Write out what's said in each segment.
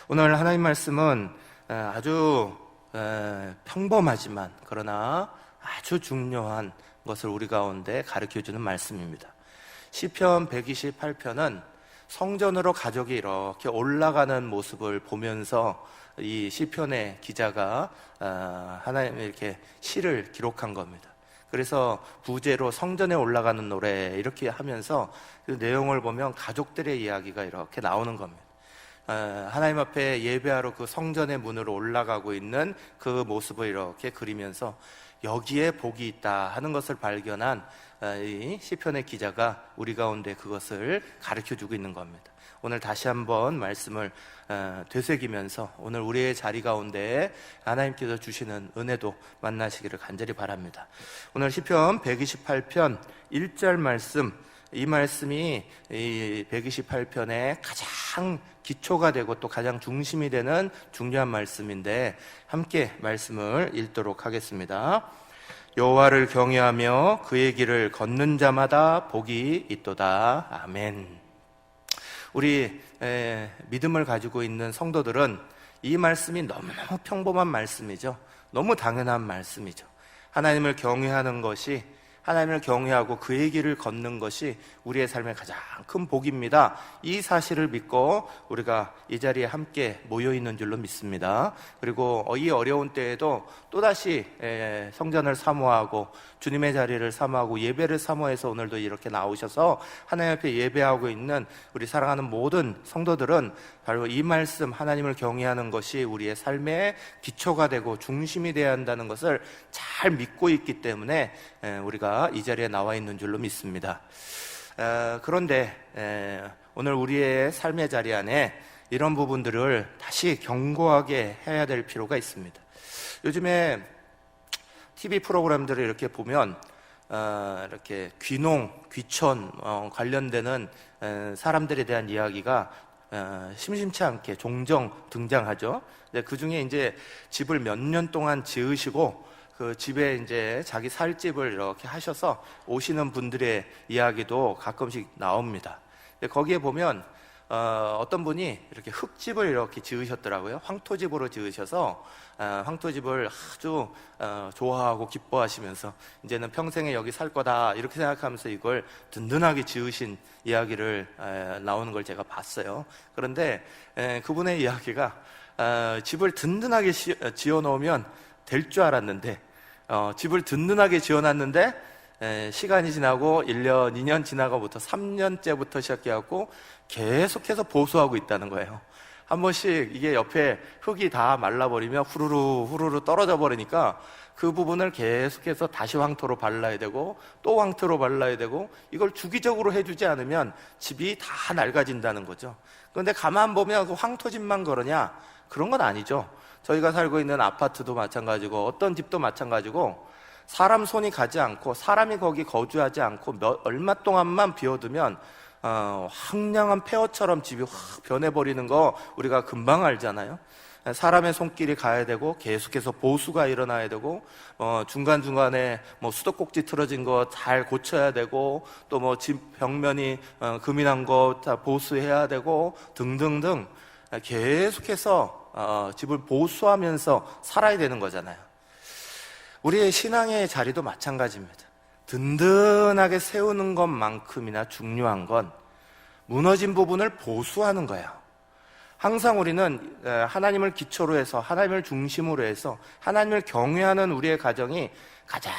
오늘 하나님 말씀은 아주 평범하지만 그러나 아주 중요한 것을 우리 가운데 가르쳐주는 말씀입니다. 시편 128편은 성전으로 가족이 이렇게 올라가는 모습을 보면서 이 시편의 기자가 하나님의 이렇게 시를 기록한 겁니다. 그래서 부제로 성전에 올라가는 노래 이렇게 하면서 그 내용을 보면 가족들의 이야기가 이렇게 나오는 겁니다. 하나님 앞에 예배하러 그 성전의 문으로 올라가고 있는 그 모습을 이렇게 그리면서 여기에 복이 있다 하는 것을 발견한 이 시편의 기자가 우리 가운데 그것을 가르쳐주고 있는 겁니다. 오늘 다시 한번 말씀을 되새기면서 오늘 우리의 자리 가운데 하나님께서 주시는 은혜도 만나시기를 간절히 바랍니다. 오늘 시편 128편 1절 말씀, 이 말씀이 이 128편의 가장 기초가 되고 또 가장 중심이 되는 중요한 말씀인데 함께 말씀을 읽도록 하겠습니다. 여호와를 경외하며 그의 길을 걷는 자마다 복이 있도다. 아멘. 우리 믿음을 가지고 있는 성도들은 이 말씀이 너무너무 평범한 말씀이죠. 너무 당연한 말씀이죠. 하나님을 경외하는 것이, 하나님을 경외하고 그의 길을 걷는 것이 우리의 삶의 가장 큰 복입니다. 이 사실을 믿고 우리가 이 자리에 함께 모여있는 줄로 믿습니다. 그리고 이 어려운 때에도 또다시 성전을 사모하고 주님의 자리를 사모하고 예배를 사모해서 오늘도 이렇게 나오셔서 하나님 앞에 예배하고 있는 우리 사랑하는 모든 성도들은 바로 이 말씀, 하나님을 경외하는 것이 우리의 삶의 기초가 되고 중심이 되어야 한다는 것을 잘 믿고 있기 때문에 우리가 이 자리에 나와 있는 줄로 믿습니다. 그런데 오늘 우리의 삶의 자리 안에 이런 부분들을 다시 견고하게 해야 될 필요가 있습니다. 요즘에 TV 프로그램들을 이렇게 보면 이렇게 귀농, 귀촌 관련되는 사람들에 대한 이야기가 심심치 않게 종종 등장하죠. 그 중에 이제 집을 몇 년 동안 지으시고 그 집에 이제 자기 살 집을 이렇게 하셔서 오시는 분들의 이야기도 가끔씩 나옵니다. 거기에 보면 어떤 분이 이렇게 흙집을 이렇게 지으셨더라고요. 황토집으로 지으셔서 황토집을 아주 좋아하고 기뻐하시면서 이제는 평생에 여기 살 거다 이렇게 생각하면서 이걸 든든하게 지으신 이야기를 나오는 걸 제가 봤어요. 그런데 그분의 이야기가 집을 든든하게 지어 놓으면 될 줄 알았는데 집을 든든하게 지어놨는데 시간이 지나고 1년, 2년 지나고부터 3년째부터 시작해갖고 계속해서 보수하고 있다는 거예요. 한 번씩 이게 옆에 흙이 다 말라버리면 후루루 떨어져 버리니까 그 부분을 계속해서 다시 황토로 발라야 되고 또 황토로 발라야 되고 이걸 주기적으로 해주지 않으면 집이 다 낡아진다는 거죠. 그런데 가만 보면 그 황토집만 그러냐? 그런 건 아니죠. 저희가 살고 있는 아파트도 마찬가지고 어떤 집도 마찬가지고 사람 손이 가지 않고 사람이 거기 거주하지 않고 얼마 동안만 비워두면 황량한 폐허처럼 집이 확 변해버리는 거 우리가 금방 알잖아요. 사람의 손길이 가야 되고 계속해서 보수가 일어나야 되고 중간중간에 뭐 수도꼭지 틀어진 거 잘 고쳐야 되고 또 뭐 집 벽면이 금이 난 거 다 보수해야 되고 등등등 계속해서 집을 보수하면서 살아야 되는 거잖아요. 우리의 신앙의 자리도 마찬가지입니다. 든든하게 세우는 것만큼이나 중요한 건 무너진 부분을 보수하는 거예요. 항상 우리는 하나님을 기초로 해서 하나님을 중심으로 해서 하나님을 경외하는 우리의 가정이 가장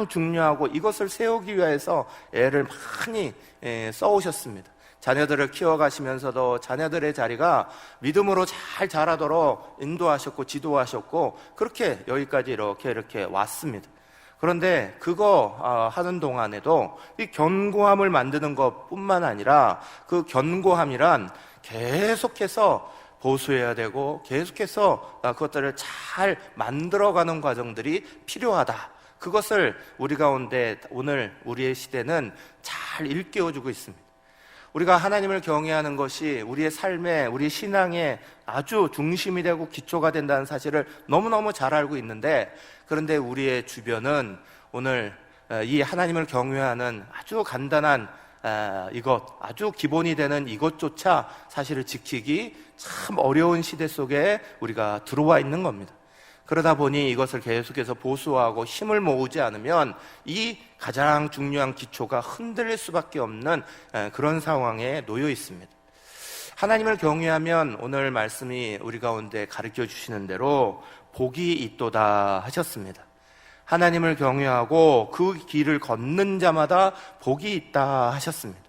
중요하고 이것을 세우기 위해서 애를 많이 써오셨습니다. 자녀들을 키워가시면서도 자녀들의 자리가 믿음으로 잘 자라도록 인도하셨고 지도하셨고 그렇게 여기까지 이렇게 왔습니다. 그런데 그거 하는 동안에도 이 견고함을 만드는 것뿐만 아니라 그 견고함이란 계속해서 보수해야 되고 계속해서 그것들을 잘 만들어가는 과정들이 필요하다. 그것을 우리 가운데 오늘 우리의 시대는 잘 일깨워주고 있습니다. 우리가 하나님을 경외하는 것이 우리의 삶에, 우리 신앙에 아주 중심이 되고 기초가 된다는 사실을 너무너무 잘 알고 있는데 그런데 우리의 주변은 오늘 이 하나님을 경외하는 아주 간단한 이것, 아주 기본이 되는 이것조차 사실을 지키기 참 어려운 시대 속에 우리가 들어와 있는 겁니다. 그러다 보니 이것을 계속해서 보수하고 힘을 모으지 않으면 이 가장 중요한 기초가 흔들릴 수밖에 없는 그런 상황에 놓여 있습니다. 하나님을 경외하면 오늘 말씀이 우리 가운데 가르쳐 주시는 대로 복이 있도다 하셨습니다. 하나님을 경외하고 그 길을 걷는 자마다 복이 있다 하셨습니다.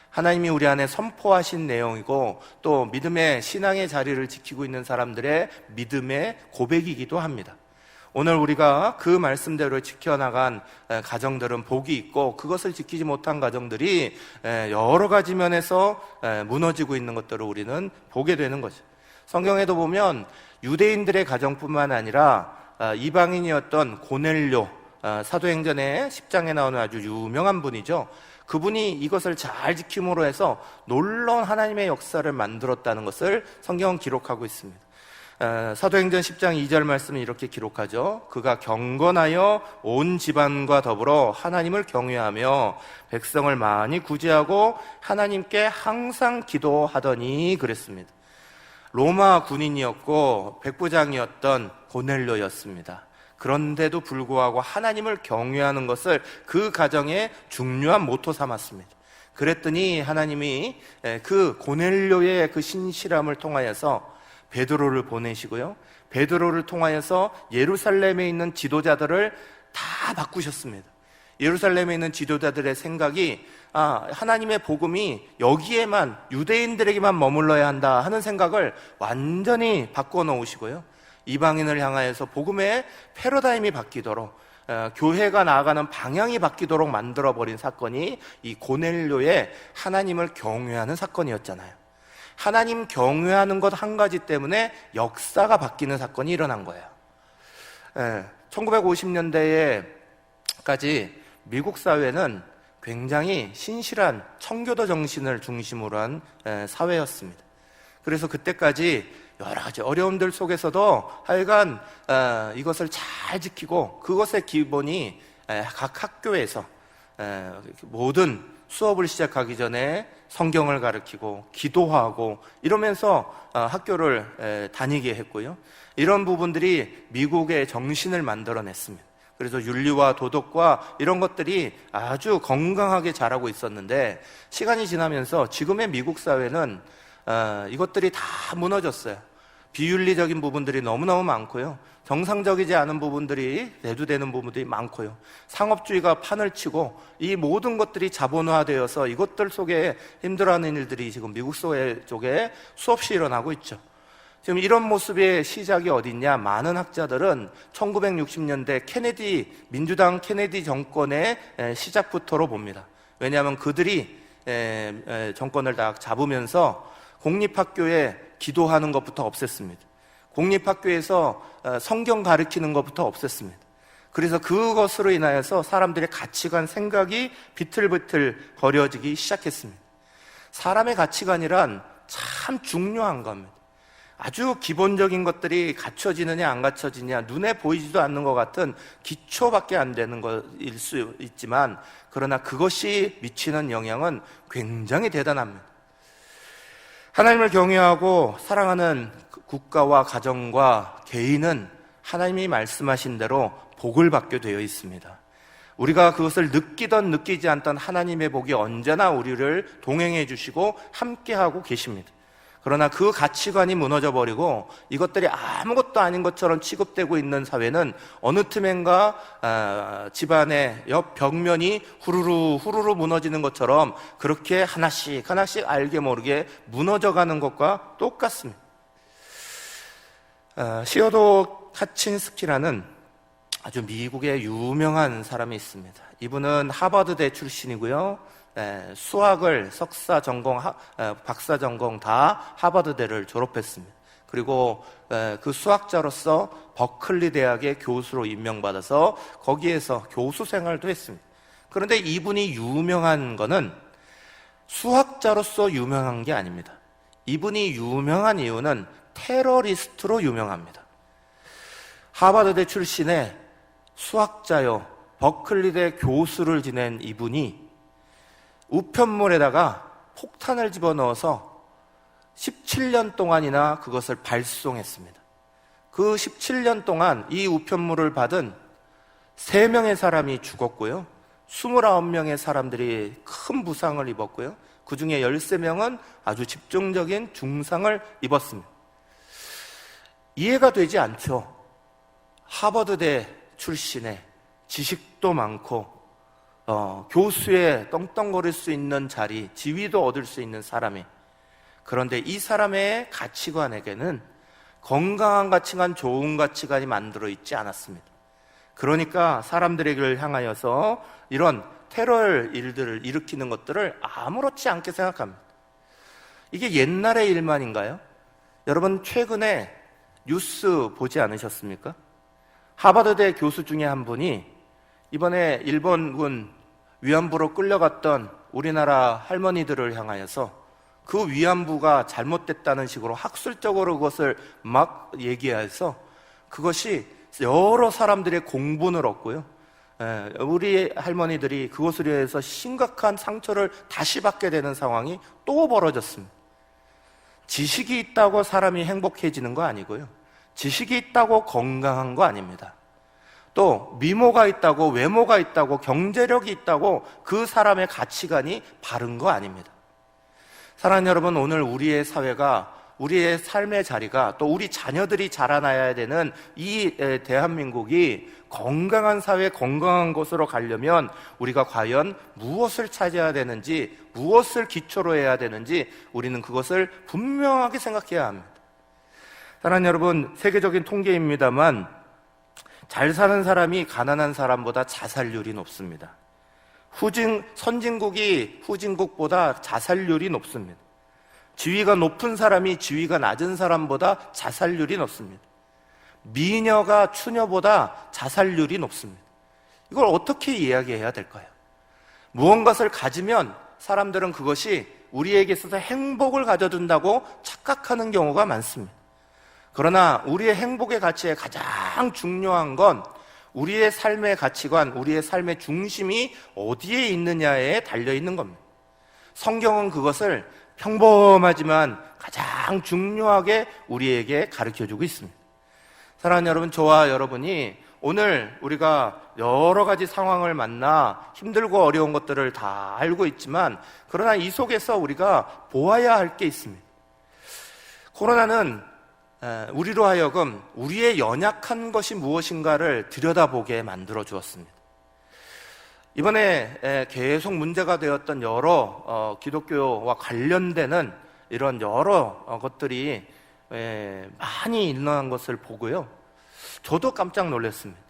하나님이 우리 안에 선포하신 내용이고 또 믿음의 신앙의 자리를 지키고 있는 사람들의 믿음의 고백이기도 합니다. 오늘 우리가 그 말씀대로 지켜나간 가정들은 복이 있고 그것을 지키지 못한 가정들이 여러 가지 면에서 무너지고 있는 것들을 우리는 보게 되는 거죠. 성경에도 보면 유대인들의 가정뿐만 아니라 이방인이었던 고넬료, 사도행전의 10장에 나오는 아주 유명한 분이죠. 그분이 이것을 잘 지킴으로 해서 놀라운 하나님의 역사를 만들었다는 것을 성경은 기록하고 있습니다. 사도행전 10장 2절 말씀은 이렇게 기록하죠. 그가 경건하여 온 집안과 더불어 하나님을 경외하며 백성을 많이 구제하고 하나님께 항상 기도하더니 그랬습니다. 로마 군인이었고 백부장이었던 고넬료였습니다. 그런데도 불구하고 하나님을 경외하는 것을 그 가정의 중요한 모토 삼았습니다. 그랬더니 하나님이 그 고넬료의 그 신실함을 통하여서 베드로를 보내시고요, 베드로를 통하여서 예루살렘에 있는 지도자들을 다 바꾸셨습니다. 예루살렘에 있는 지도자들의 생각이 하나님의 복음이 여기에만, 유대인들에게만 머물러야 한다 하는 생각을 완전히 바꿔 놓으시고요, 이방인을 향하여서 복음의 패러다임이 바뀌도록, 교회가 나아가는 방향이 바뀌도록 만들어버린 사건이 이 고넬료의 하나님을 경외하는 사건이었잖아요. 하나님 경외하는 것 한 가지 때문에 역사가 바뀌는 사건이 일어난 거예요. 1950년대에까지 미국 사회는 굉장히 신실한 청교도 정신을 중심으로 한 사회였습니다. 그래서 그때까지 여러 가지 어려움들 속에서도 하여간 이것을 잘 지키고, 그것의 기본이 각 학교에서 모든 수업을 시작하기 전에 성경을 가르치고 기도하고 이러면서 학교를 다니게 했고요, 이런 부분들이 미국의 정신을 만들어냈습니다. 그래서 윤리와 도덕과 이런 것들이 아주 건강하게 자라고 있었는데, 시간이 지나면서 지금의 미국 사회는 이것들이 다 무너졌어요. 비윤리적인 부분들이 너무너무 많고요, 정상적이지 않은 부분들이 대두되는 부분들이 많고요, 상업주의가 판을 치고 이 모든 것들이 자본화되어서 이것들 속에 힘들어하는 일들이 지금 미국 사회 쪽에 수없이 일어나고 있죠. 지금 이런 모습의 시작이 어딨냐? 많은 학자들은 1960년대 민주당 케네디 정권의 시작부터로 봅니다. 왜냐하면 그들이 정권을 딱 잡으면서 공립학교에 기도하는 것부터 없앴습니다. 공립학교에서 성경 가르치는 것부터 없앴습니다. 그래서 그것으로 인하여서 사람들의 가치관, 생각이 비틀비틀 거려지기 시작했습니다. 사람의 가치관이란 참 중요한 겁니다. 아주 기본적인 것들이 갖춰지느냐 안 갖춰지냐, 눈에 보이지도 않는 것 같은 기초밖에 안 되는 것일 수 있지만, 그러나 그것이 미치는 영향은 굉장히 대단합니다. 하나님을 경외하고 사랑하는 국가와 가정과 개인은 하나님이 말씀하신 대로 복을 받게 되어 있습니다. 우리가 그것을 느끼던 느끼지 않던 하나님의 복이 언제나 우리를 동행해 주시고 함께하고 계십니다. 그러나 그 가치관이 무너져버리고 이것들이 아무것도 아닌 것처럼 취급되고 있는 사회는 어느 틈엔가 집안의 옆 벽면이 후루루 무너지는 것처럼 그렇게 하나씩 알게 모르게 무너져가는 것과 똑같습니다. 시어도 카친스키라는 아주 미국의 유명한 사람이 있습니다. 이분은 하버드대 출신이고요, 수학을 석사 전공, 박사 전공 다 하버드대를 졸업했습니다. 그리고 그 수학자로서 버클리 대학의 교수로 임명받아서 거기에서 교수 생활도 했습니다. 그런데 이분이 유명한 거는 수학자로서 유명한 게 아닙니다. 이분이 유명한 이유는 테러리스트로 유명합니다. 하버드대 출신의 수학자요, 버클리대 교수를 지낸 이분이 우편물에다가 폭탄을 집어넣어서 17년 동안이나 그것을 발송했습니다. 그 17년 동안 이 우편물을 받은 3명의 사람이 죽었고요. 29명의 사람들이 큰 부상을 입었고요. 그 중에 13명은 아주 집중적인 중상을 입었습니다. 이해가 되지 않죠. 하버드대 출신의 지식도 많고 교수에 떵떵거릴 수 있는 자리, 지위도 얻을 수 있는 사람이, 그런데 이 사람의 가치관에게는 건강한 가치관, 좋은 가치관이 만들어 있지 않았습니다. 그러니까 사람들에게 향하여서 이런 테러 일들을 일으키는 것들을 아무렇지 않게 생각합니다. 이게 옛날의 일만인가요? 여러분 최근에 뉴스 보지 않으셨습니까? 하버드대 교수 중에 한 분이 이번에 일본군 위안부로 끌려갔던 우리나라 할머니들을 향하여서 그 위안부가 잘못됐다는 식으로 학술적으로 그것을 막 얘기해서 그것이 여러 사람들의 공분을 얻고요. 우리 할머니들이 그것으로 해서 심각한 상처를 다시 받게 되는 상황이 또 벌어졌습니다. 지식이 있다고 사람이 행복해지는 거 아니고요. 지식이 있다고 건강한 거 아닙니다. 또 미모가 있다고, 외모가 있다고, 경제력이 있다고 그 사람의 가치관이 바른 거 아닙니다. 사랑하는 여러분, 오늘 우리의 사회가, 우리의 삶의 자리가, 또 우리 자녀들이 자라나야 되는 이 대한민국이 건강한 사회, 건강한 곳으로 가려면 우리가 과연 무엇을 찾아야 되는지, 무엇을 기초로 해야 되는지 우리는 그것을 분명하게 생각해야 합니다. 사랑하는 여러분, 세계적인 통계입니다만 잘 사는 사람이 가난한 사람보다 자살률이 높습니다. 선진국이 후진국보다 자살률이 높습니다. 지위가 높은 사람이 지위가 낮은 사람보다 자살률이 높습니다. 미녀가 추녀보다 자살률이 높습니다. 이걸 어떻게 이야기해야 될까요? 무언가를 가지면 사람들은 그것이 우리에게 있어서 행복을 가져준다고 착각하는 경우가 많습니다. 그러나 우리의 행복의 가치에 가장 중요한 건 우리의 삶의 가치관, 우리의 삶의 중심이 어디에 있느냐에 달려있는 겁니다. 성경은 그것을 평범하지만 가장 중요하게 우리에게 가르쳐주고 있습니다. 사랑하는 여러분, 저와 여러분이 오늘 우리가 여러 가지 상황을 만나 힘들고 어려운 것들을 다 알고 있지만, 그러나 이 속에서 우리가 보아야 할 게 있습니다. 코로나는 우리로 하여금 우리의 연약한 것이 무엇인가를 들여다보게 만들어 주었습니다. 이번에 계속 문제가 되었던 여러 기독교와 관련되는 이런 여러 것들이 많이 일어난 것을 보고요, 저도 깜짝 놀랐습니다.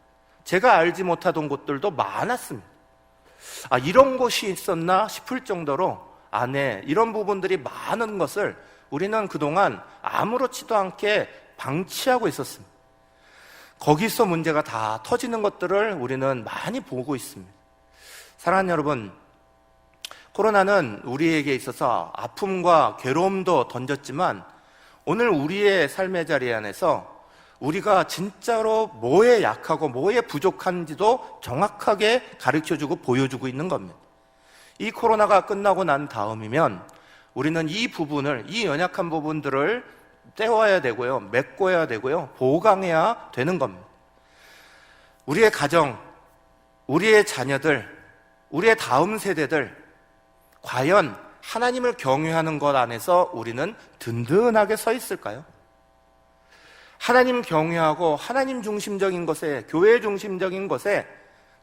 제가 알지 못하던 곳들도 많았습니다. 이런 곳이 있었나 싶을 정도로 안에 이런 부분들이 많은 것을 우리는 그동안 아무렇지도 않게 방치하고 있었습니다. 거기서 문제가 다 터지는 것들을 우리는 많이 보고 있습니다. 사랑하는 여러분, 코로나는 우리에게 있어서 아픔과 괴로움도 던졌지만 오늘 우리의 삶의 자리 안에서 우리가 진짜로 뭐에 약하고 뭐에 부족한지도 정확하게 가르쳐주고 보여주고 있는 겁니다. 이 코로나가 끝나고 난 다음이면 우리는 이 부분을, 이 연약한 부분들을 떼워야 되고요, 메꿔야 되고요, 보강해야 되는 겁니다. 우리의 가정, 우리의 자녀들, 우리의 다음 세대들, 과연 하나님을 경외하는 것 안에서 우리는 든든하게 서 있을까요? 하나님 경외하고 하나님 중심적인 것에, 교회 중심적인 것에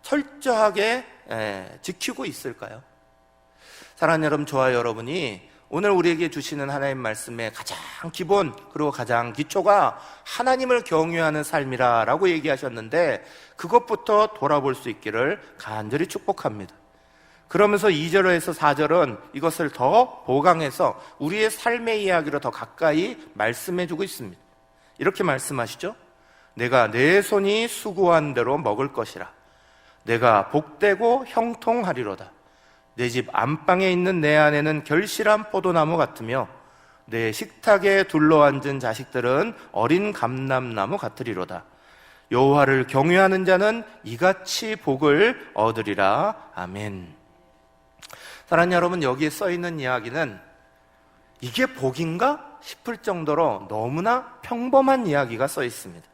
철저하게 지키고 있을까요? 사랑하는 여러분, 저와 여러분이 오늘 우리에게 주시는 하나님 말씀의 가장 기본, 그리고 가장 기초가 하나님을 경외하는 삶이라고 얘기하셨는데, 그것부터 돌아볼 수 있기를 간절히 축복합니다. 그러면서 2절에서 4절은 이것을 더 보강해서 우리의 삶의 이야기로 더 가까이 말씀해주고 있습니다. 이렇게 말씀하시죠. 내가 내 손이 수고한 대로 먹을 것이라. 내가 복되고 형통하리로다. 내 집 안방에 있는 내 아내는 결실한 포도나무 같으며 내 식탁에 둘러앉은 자식들은 어린 감람나무 같으리로다. 여호와를 경외하는 자는 이같이 복을 얻으리라. 아멘. 사랑하는 여러분, 여기에 써 있는 이야기는 이게 복인가 싶을 정도로 너무나 평범한 이야기가 써 있습니다.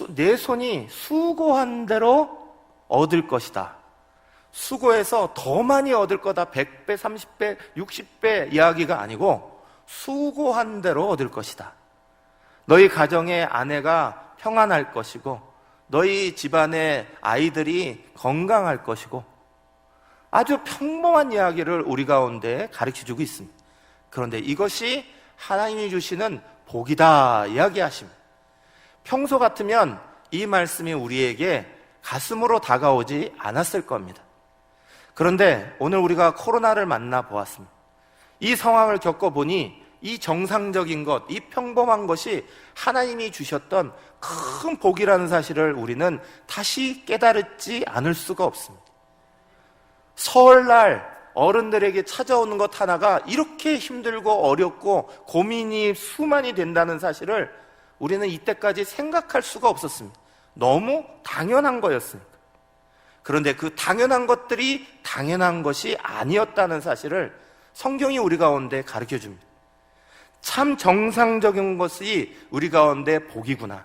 내 손이 수고한 대로 얻을 것이다. 수고해서 더 많이 얻을 거다. 100배, 30배, 60배 이야기가 아니고 수고한 대로 얻을 것이다. 너희 가정의 아내가 평안할 것이고 너희 집안의 아이들이 건강할 것이고 아주 평범한 이야기를 우리 가운데 가르쳐주고 있습니다. 그런데 이것이 하나님이 주시는 복이다 이야기하십니다. 평소 같으면 이 말씀이 우리에게 가슴으로 다가오지 않았을 겁니다. 그런데 오늘 우리가 코로나를 만나보았습니다. 이 상황을 겪어보니 이 정상적인 것, 이 평범한 것이 하나님이 주셨던 큰 복이라는 사실을 우리는 다시 깨달지 않을 수가 없습니다. 설날 어른들에게 찾아오는 것 하나가 이렇게 힘들고 어렵고 고민이 수만이 된다는 사실을 우리는 이때까지 생각할 수가 없었습니다. 너무 당연한 거였으니까. 그런데 그 당연한 것들이 당연한 것이 아니었다는 사실을 성경이 우리 가운데 가르쳐 줍니다. 참 정상적인 것이 우리 가운데 복이구나.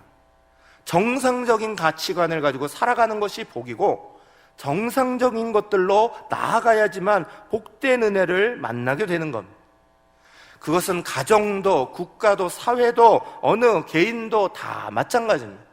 정상적인 가치관을 가지고 살아가는 것이 복이고 정상적인 것들로 나아가야지만 복된 은혜를 만나게 되는 겁니다. 그것은 가정도 국가도 사회도 어느 개인도 다 마찬가지입니다.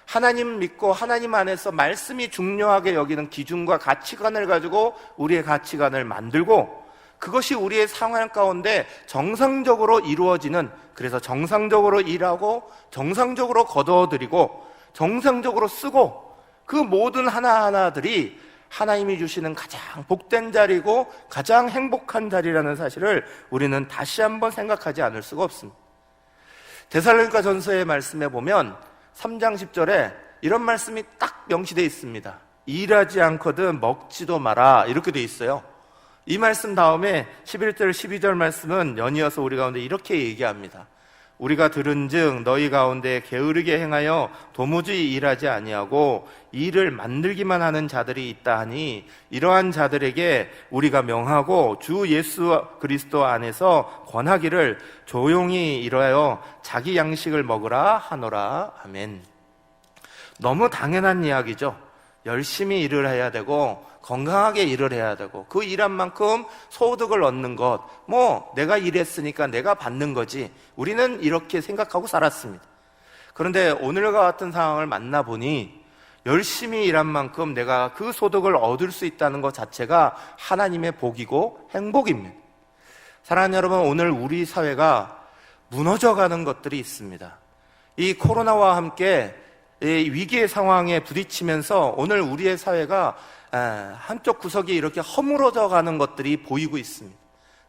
하나님 믿고 하나님 안에서 말씀이 중요하게 여기는 기준과 가치관을 가지고 우리의 가치관을 만들고 그것이 우리의 상황 가운데 정상적으로 이루어지는, 그래서 정상적으로 일하고 정상적으로 거둬들이고 정상적으로 쓰고 그 모든 하나하나들이 하나님이 주시는 가장 복된 자리고 가장 행복한 자리라는 사실을 우리는 다시 한번 생각하지 않을 수가 없습니다. 데살로니가 전서의 말씀에 보면 3장 10절에 이런 말씀이 딱 명시되어 있습니다. 일하지 않거든 먹지도 마라, 이렇게 되어 있어요. 이 말씀 다음에 11절 12절 말씀은 연이어서 우리 가운데 이렇게 얘기합니다. 우리가 들은즉 너희 가운데 게으르게 행하여 도무지 일하지 아니하고 일을 만들기만 하는 자들이 있다 하니 이러한 자들에게 우리가 명하고 주 예수 그리스도 안에서 권하기를 조용히 일하여 자기 양식을 먹으라 하노라. 아멘. 너무 당연한 이야기죠. 열심히 일을 해야 되고 건강하게 일을 해야 되고 그 일한 만큼 소득을 얻는 것, 내가 일했으니까 내가 받는 거지, 우리는 이렇게 생각하고 살았습니다. 그런데 오늘과 같은 상황을 만나보니 열심히 일한 만큼 내가 그 소득을 얻을 수 있다는 것 자체가 하나님의 복이고 행복입니다. 사랑하는 여러분, 오늘 우리 사회가 무너져가는 것들이 있습니다. 이 코로나와 함께 위기의 상황에 부딪히면서 오늘 우리의 사회가 한쪽 구석이 이렇게 허물어져 가는 것들이 보이고 있습니다.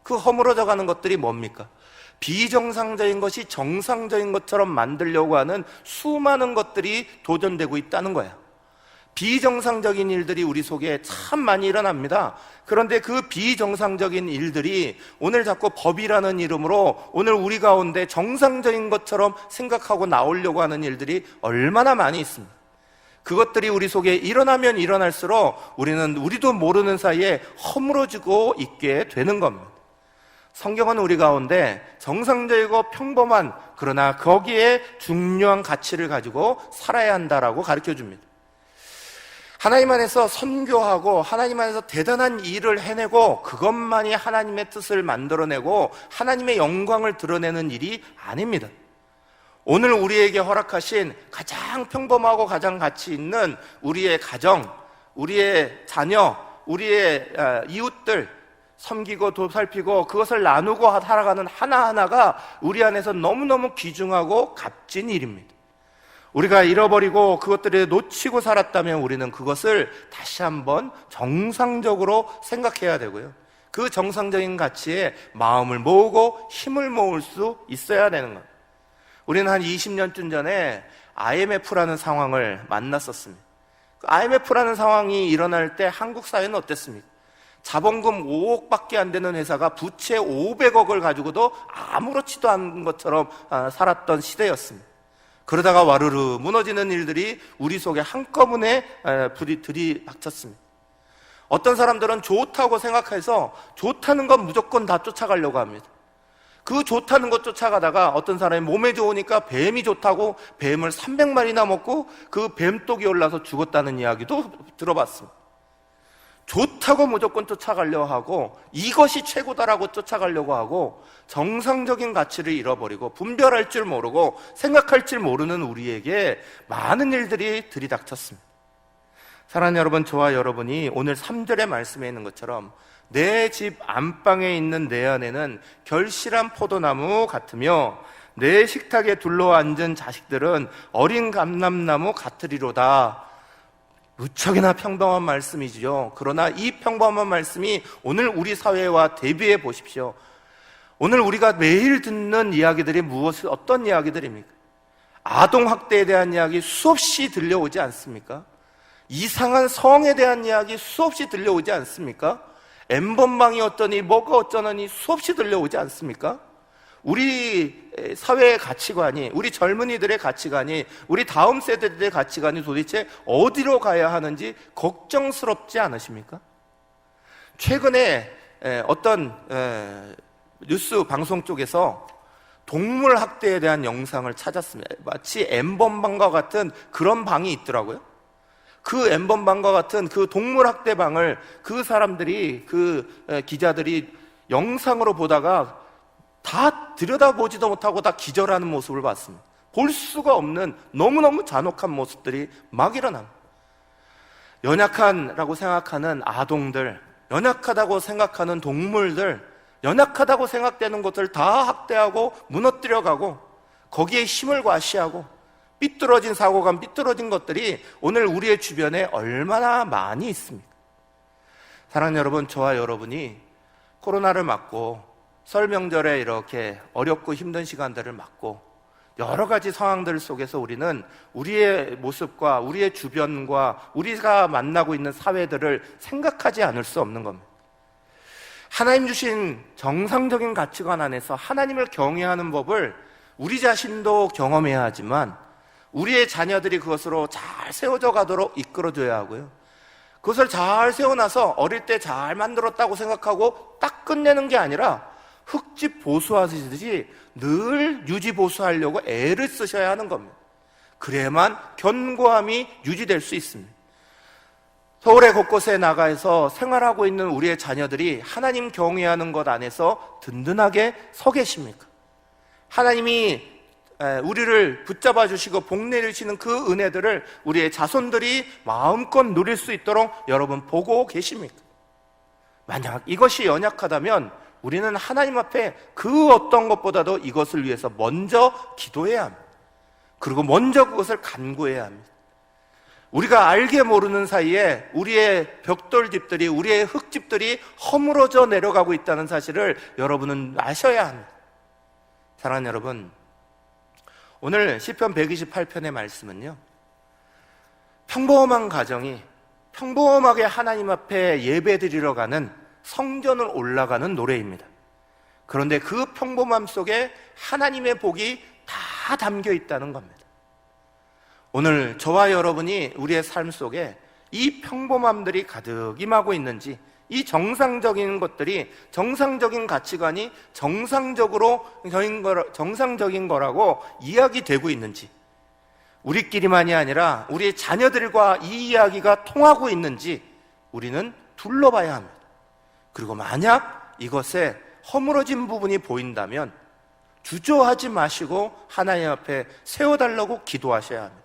그 허물어져 가는 것들이 뭡니까? 비정상적인 것이 정상적인 것처럼 만들려고 하는 수많은 것들이 도전되고 있다는 거야. 비정상적인 일들이 우리 속에 참 많이 일어납니다. 그런데 그 비정상적인 일들이 오늘 자꾸 법이라는 이름으로 오늘 우리 가운데 정상적인 것처럼 생각하고 나오려고 하는 일들이 얼마나 많이 있습니다. 그것들이 우리 속에 일어나면 일어날수록 우리는 우리도 모르는 사이에 허물어지고 있게 되는 겁니다. 성경은 우리 가운데 정상적이고 평범한, 그러나 거기에 중요한 가치를 가지고 살아야 한다라고 가르쳐 줍니다. 하나님 안에서 선교하고 하나님 안에서 대단한 일을 해내고 그것만이 하나님의 뜻을 만들어내고 하나님의 영광을 드러내는 일이 아닙니다. 오늘 우리에게 허락하신 가장 평범하고 가장 가치 있는 우리의 가정, 우리의 자녀, 우리의 이웃들 섬기고 도살피고 그것을 나누고 살아가는 하나하나가 우리 안에서 너무너무 귀중하고 값진 일입니다. 우리가 잃어버리고 그것들을 놓치고 살았다면 우리는 그것을 다시 한번 정상적으로 생각해야 되고요. 그 정상적인 가치에 마음을 모으고 힘을 모을 수 있어야 되는 것. 우리는 한 20년쯤 전에 IMF라는 상황을 만났었습니다. 그 IMF라는 상황이 일어날 때 한국 사회는 어땠습니까? 자본금 5억밖에 안 되는 회사가 부채 500억을 가지고도 아무렇지도 않은 것처럼 살았던 시대였습니다. 그러다가 와르르 무너지는 일들이 우리 속에 한꺼번에 들이닥쳤습니다. 어떤 사람들은 좋다고 생각해서 좋다는 건 무조건 다 쫓아가려고 합니다. 그 좋다는 것 쫓아가다가 어떤 사람이 몸에 좋으니까 뱀이 좋다고 뱀을 300마리나 먹고 그 뱀독이 올라서 죽었다는 이야기도 들어봤습니다. 좋다고 무조건 쫓아가려고 하고 이것이 최고다라고 쫓아가려고 하고 정상적인 가치를 잃어버리고 분별할 줄 모르고 생각할 줄 모르는 우리에게 많은 일들이 들이닥쳤습니다. 사랑하는 여러분, 저와 여러분이 오늘 3절의 말씀에 있는 것처럼 내 집 안방에 있는 내 안에는 결실한 포도나무 같으며 내 식탁에 둘러앉은 자식들은 어린 감람나무 같으리로다. 무척이나 평범한 말씀이지요. 그러나 이 평범한 말씀이 오늘 우리 사회와 대비해 보십시오. 오늘 우리가 매일 듣는 이야기들이 어떤 이야기들입니까? 아동학대에 대한 이야기 수없이 들려오지 않습니까? 이상한 성에 대한 이야기 수없이 들려오지 않습니까? 엠번방이 어떠니 뭐가 어쩌느니 수없이 들려오지 않습니까? 우리 사회의 가치관이, 우리 젊은이들의 가치관이, 우리 다음 세대들의 가치관이 도대체 어디로 가야 하는지 걱정스럽지 않으십니까? 최근에 어떤 뉴스 방송 쪽에서 동물 학대에 대한 영상을 찾았습니다. 마치 엠번방과 같은 그런 방이 있더라고요. 그 엠번방과 같은 그 동물 학대방을 그 사람들이, 그 기자들이 영상으로 보다가 다 들여다보지도 못하고 다 기절하는 모습을 봤습니다. 볼 수가 없는 너무너무 잔혹한 모습들이 막 일어납니다. 연약한라고 생각하는 아동들, 연약하다고 생각하는 동물들, 연약하다고 생각되는 것들 다 학대하고 무너뜨려가고 거기에 힘을 과시하고 삐뚤어진 사고감, 삐뚤어진 것들이 오늘 우리의 주변에 얼마나 많이 있습니까? 사랑하는 여러분, 저와 여러분이 코로나를 맞고 설 명절에 이렇게 어렵고 힘든 시간들을 맞고 여러 가지 상황들 속에서 우리는 우리의 모습과 우리의 주변과 우리가 만나고 있는 사회들을 생각하지 않을 수 없는 겁니다. 하나님 주신 정상적인 가치관 안에서 하나님을 경외하는 법을 우리 자신도 경험해야 하지만 우리의 자녀들이 그것으로 잘 세워져 가도록 이끌어줘야 하고요. 그것을 잘 세워놔서 어릴 때 잘 만들었다고 생각하고 딱 끝내는 게 아니라 흙집 보수하듯이 늘 유지 보수하려고 애를 쓰셔야 하는 겁니다. 그래야만 견고함이 유지될 수 있습니다. 서울의 곳곳에 나가서 생활하고 있는 우리의 자녀들이 하나님 경외하는 것 안에서 든든하게 서 계십니까? 하나님이 우리를 붙잡아 주시고 복 내리시는 그 은혜들을 우리의 자손들이 마음껏 누릴 수 있도록 여러분 보고 계십니까? 만약 이것이 연약하다면 우리는 하나님 앞에 그 어떤 것보다도 이것을 위해서 먼저 기도해야 합니다. 그리고 먼저 그것을 간구해야 합니다. 우리가 알게 모르는 사이에 우리의 벽돌집들이, 우리의 흙집들이 허물어져 내려가고 있다는 사실을 여러분은 아셔야 합니다. 사랑하는 여러분, 오늘 시편 128편의 말씀은요, 평범한 가정이 평범하게 하나님 앞에 예배드리러 가는, 성전을 올라가는 노래입니다. 그런데 그 평범함 속에 하나님의 복이 다 담겨 있다는 겁니다. 오늘 저와 여러분이 우리의 삶 속에 이 평범함들이 가득 임하고 있는지, 이 정상적인 것들이, 정상적인 가치관이 정상적인 거라고 이야기되고 있는지, 우리끼리만이 아니라 우리의 자녀들과 이 이야기가 통하고 있는지 우리는 둘러봐야 합니다. 그리고 만약 이것에 허물어진 부분이 보인다면 주저하지 마시고 하나님 앞에 세워달라고 기도하셔야 합니다.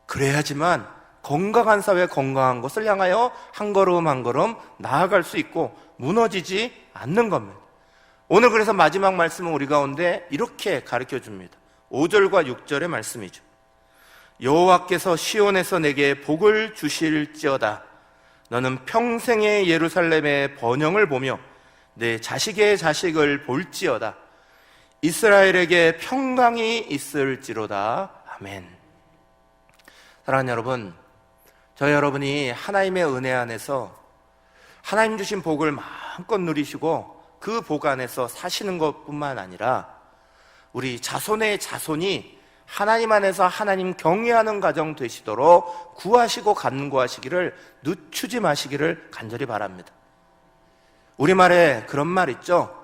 그래야지만 건강한 사회, 건강한 것을 향하여 한 걸음 한 걸음 나아갈 수 있고 무너지지 않는 겁니다. 오늘 그래서 마지막 말씀은 우리 가운데 이렇게 가르쳐 줍니다. 5절과 6절의 말씀이죠. 여호와께서 시온에서 내게 복을 주실지어다. 너는 평생의 예루살렘의 번영을 보며 내 자식의 자식을 볼지어다. 이스라엘에게 평강이 있을지로다. 아멘. 사랑하는 여러분, 저 여러분이 하나님의 은혜 안에서 하나님 주신 복을 마음껏 누리시고 그 복 안에서 사시는 것뿐만 아니라 우리 자손의 자손이 하나님 안에서 하나님 경외하는 가정 되시도록 구하시고 간구하시기를 늦추지 마시기를 간절히 바랍니다. 우리말에 그런 말 있죠.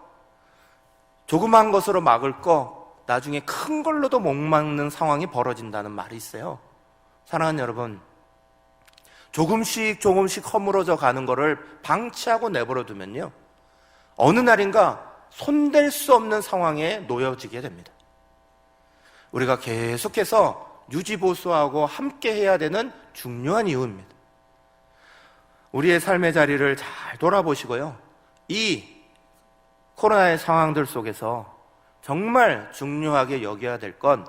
조그만 것으로 막을 거 나중에 큰 걸로도 못 막는 상황이 벌어진다는 말이 있어요. 사랑하는 여러분, 조금씩 허물어져 가는 거를 방치하고 내버려 두면요, 어느 날인가 손댈 수 없는 상황에 놓여지게 됩니다. 우리가 계속해서 유지보수하고 함께 해야 되는 중요한 이유입니다. 우리의 삶의 자리를 잘 돌아보시고요, 이 코로나의 상황들 속에서 정말 중요하게 여겨야 될 건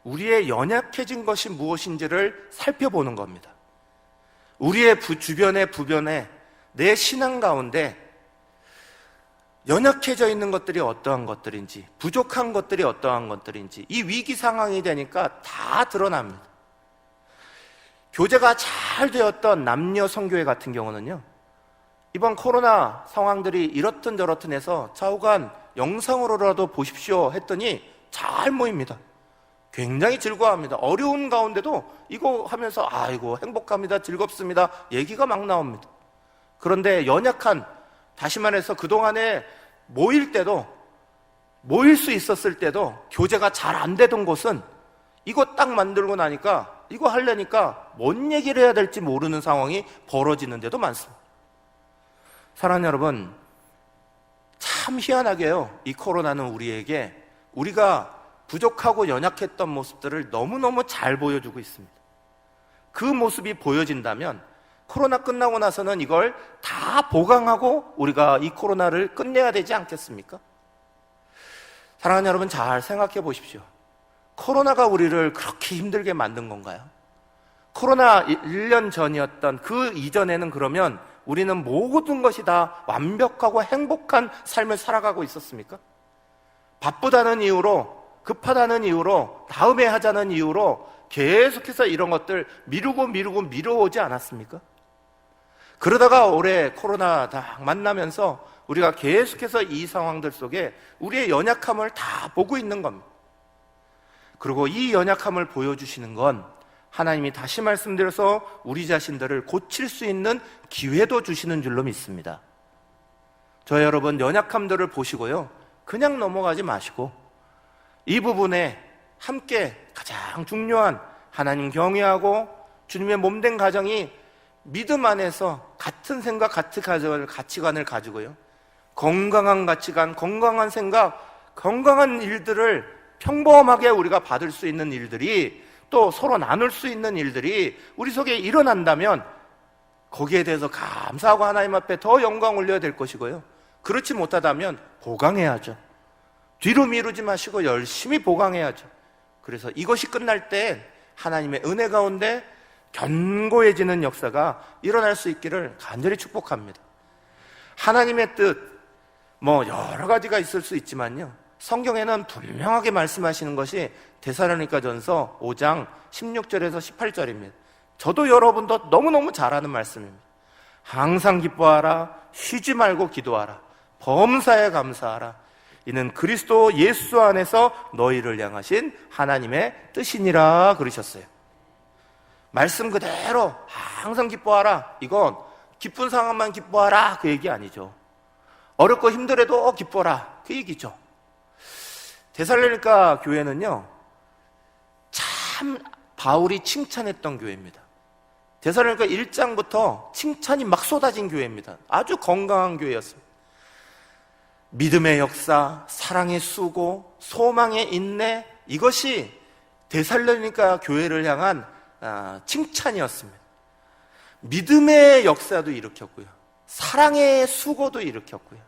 우리의 연약해진 것이 무엇인지를 살펴보는 겁니다. 우리의 주변에 부변에 내 신앙 가운데 연약해져 있는 것들이 어떠한 것들인지, 부족한 것들이 어떠한 것들인지 이 위기 상황이 되니까 다 드러납니다. 교제가 잘 되었던 남녀 성교회 같은 경우는요, 이번 코로나 상황들이 이렇든 저렇든 해서 좌우간 영상으로라도 보십시오 했더니 잘 모입니다. 굉장히 즐거워합니다. 어려운 가운데도 이거 하면서 아이고 행복합니다, 즐겁습니다 얘기가 막 나옵니다. 그런데 연약한, 다시 말해서 그동안에 모일 수 있었을 때도 교제가 잘 안 되던 곳은 이거 딱 만들고 나니까 이거 하려니까 뭔 얘기를 해야 될지 모르는 상황이 벌어지는 데도 많습니다. 사랑하는 여러분, 참 희한하게요, 이 코로나는 우리에게 우리가 부족하고 연약했던 모습들을 너무너무 잘 보여주고 있습니다. 그 모습이 보여진다면 코로나 끝나고 나서는 이걸 다 보강하고 우리가 이 코로나를 끝내야 되지 않겠습니까? 사랑하는 여러분, 잘 생각해 보십시오. 코로나가 우리를 그렇게 힘들게 만든 건가요? 코로나 1년 전이었던 그 이전에는 그러면 우리는 모든 것이 다 완벽하고 행복한 삶을 살아가고 있었습니까? 바쁘다는 이유로, 급하다는 이유로, 다음에 하자는 이유로 계속해서 이런 것들 미루어오지 않았습니까? 그러다가 올해 코로나 다 만나면서 우리가 계속해서 이 상황들 속에 우리의 연약함을 다 보고 있는 겁니다. 그리고 이 연약함을 보여주시는 건 하나님이 다시 말씀드려서 우리 자신들을 고칠 수 있는 기회도 주시는 줄로 믿습니다. 저 여러분, 연약함들을 보시고요, 그냥 넘어가지 마시고 이 부분에 함께 가장 중요한 하나님 경외하고 주님의 몸된 가정이 믿음 안에서 같은 생각, 같은 가치관을 가지고요, 건강한 가치관, 건강한 생각, 건강한 일들을 평범하게 우리가 받을 수 있는 일들이, 또 서로 나눌 수 있는 일들이 우리 속에 일어난다면 거기에 대해서 감사하고 하나님 앞에 더 영광 올려야 될 것이고요, 그렇지 못하다면 보강해야죠. 뒤로 미루지 마시고 열심히 보강해야죠. 그래서 이것이 끝날 때 하나님의 은혜 가운데 견고해지는 역사가 일어날 수 있기를 간절히 축복합니다. 하나님의 뜻, 여러 가지가 있을 수 있지만요, 성경에는 분명하게 말씀하시는 것이 데살로니가전서 5장 16절에서 18절입니다. 저도 여러분도 너무너무 잘 아는 말씀입니다. 항상 기뻐하라, 쉬지 말고 기도하라, 범사에 감사하라, 이는 그리스도 예수 안에서 너희를 향하신 하나님의 뜻이니라 그러셨어요. 말씀 그대로 항상 기뻐하라, 이건 기쁜 상황만 기뻐하라 그 얘기 아니죠. 어렵고 힘들어도 기뻐라 그 얘기죠. 데살로니가 교회는요, 참 바울이 칭찬했던 교회입니다. 데살로니가 1장부터 칭찬이 막 쏟아진 교회입니다. 아주 건강한 교회였습니다. 믿음의 역사, 사랑의 수고, 소망의 인내, 이것이 데살로니가 교회를 향한 칭찬이었습니다. 믿음의 역사도 일으켰고요, 사랑의 수고도 일으켰고요,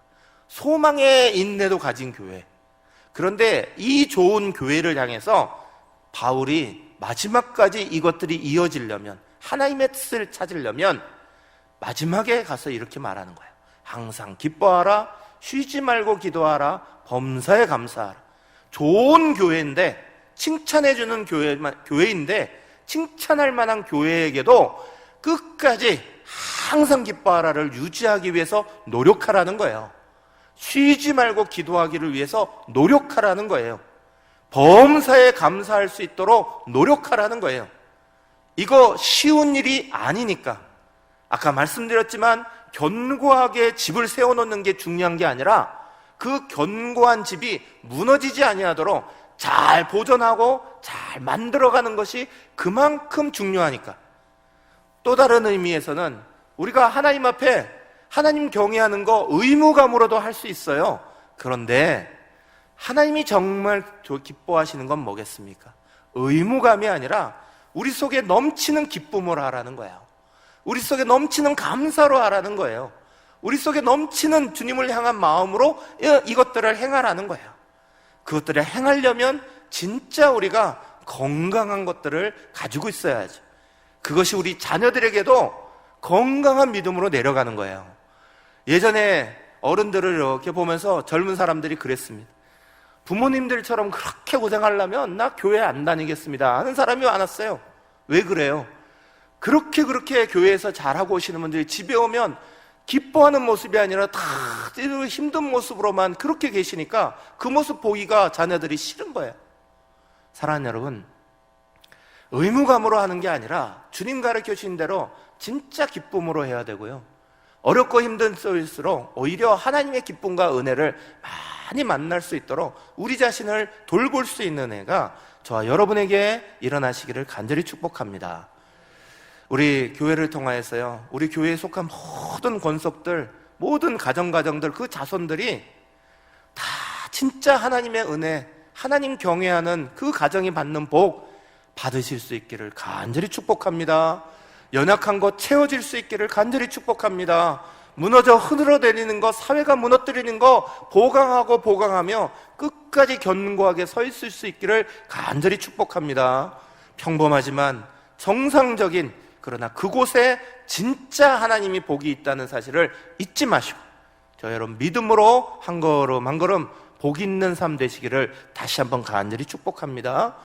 소망의 인내도 가진 교회. 그런데 이 좋은 교회를 향해서 바울이 마지막까지 이것들이 이어지려면, 하나님의 뜻을 찾으려면 마지막에 가서 이렇게 말하는 거예요. 항상 기뻐하라, 쉬지 말고 기도하라, 범사에 감사하라. 좋은 교회인데, 칭찬해주는 교회인데 칭찬할 만한 교회에게도 끝까지 항상 기뻐하라를 유지하기 위해서 노력하라는 거예요. 쉬지 말고 기도하기를 위해서 노력하라는 거예요. 범사에 감사할 수 있도록 노력하라는 거예요. 이거 쉬운 일이 아니니까. 아까 말씀드렸지만 견고하게 집을 세워놓는 게 중요한 게 아니라 그 견고한 집이 무너지지 아니하도록 잘 보존하고 잘 만들어가는 것이 그만큼 중요하니까. 또 다른 의미에서는 우리가 하나님 앞에 하나님 경외하는 거 의무감으로도 할 수 있어요. 그런데 하나님이 정말 기뻐하시는 건 뭐겠습니까? 의무감이 아니라 우리 속에 넘치는 기쁨으로 하라는 거예요. 우리 속에 넘치는 감사로 하라는 거예요. 우리 속에 넘치는 주님을 향한 마음으로 이것들을 행하라는 거예요. 그것들을 행하려면 진짜 우리가 건강한 것들을 가지고 있어야죠. 그것이 우리 자녀들에게도 건강한 믿음으로 내려가는 거예요. 예전에 어른들을 이렇게 보면서 젊은 사람들이 그랬습니다. 부모님들처럼 그렇게 고생하려면 나 교회 안 다니겠습니다 하는 사람이 많았어요. 왜 그래요? 그렇게 교회에서 잘하고 오시는 분들이 집에 오면 기뻐하는 모습이 아니라 다 힘든 모습으로만 그렇게 계시니까 그 모습 보기가 자녀들이 싫은 거예요. 사랑하는 여러분, 의무감으로 하는 게 아니라 주님 가르쳐 주신 대로 진짜 기쁨으로 해야 되고요. 어렵고 힘든 때일수록 오히려 하나님의 기쁨과 은혜를 많이 만날 수 있도록 우리 자신을 돌볼 수 있는 은혜가 저와 여러분에게 일어나시기를 간절히 축복합니다. 우리 교회를 통하여서요, 우리 교회에 속한 모든 권속들, 모든 가정들, 그 자손들이 다 진짜 하나님의 은혜, 하나님 경외하는 그 가정이 받는 복 받으실 수 있기를 간절히 축복합니다. 연약한 것 채워질 수 있기를 간절히 축복합니다. 무너져 흐느러내리는 것, 사회가 무너뜨리는 것 보강하며 끝까지 견고하게 서 있을 수 있기를 간절히 축복합니다. 평범하지만 정상적인, 그러나 그곳에 진짜 하나님이 복이 있다는 사실을 잊지 마시고 저 여러분 믿음으로 한 걸음 한 걸음 복 있는 삶 되시기를 다시 한번 간절히 축복합니다.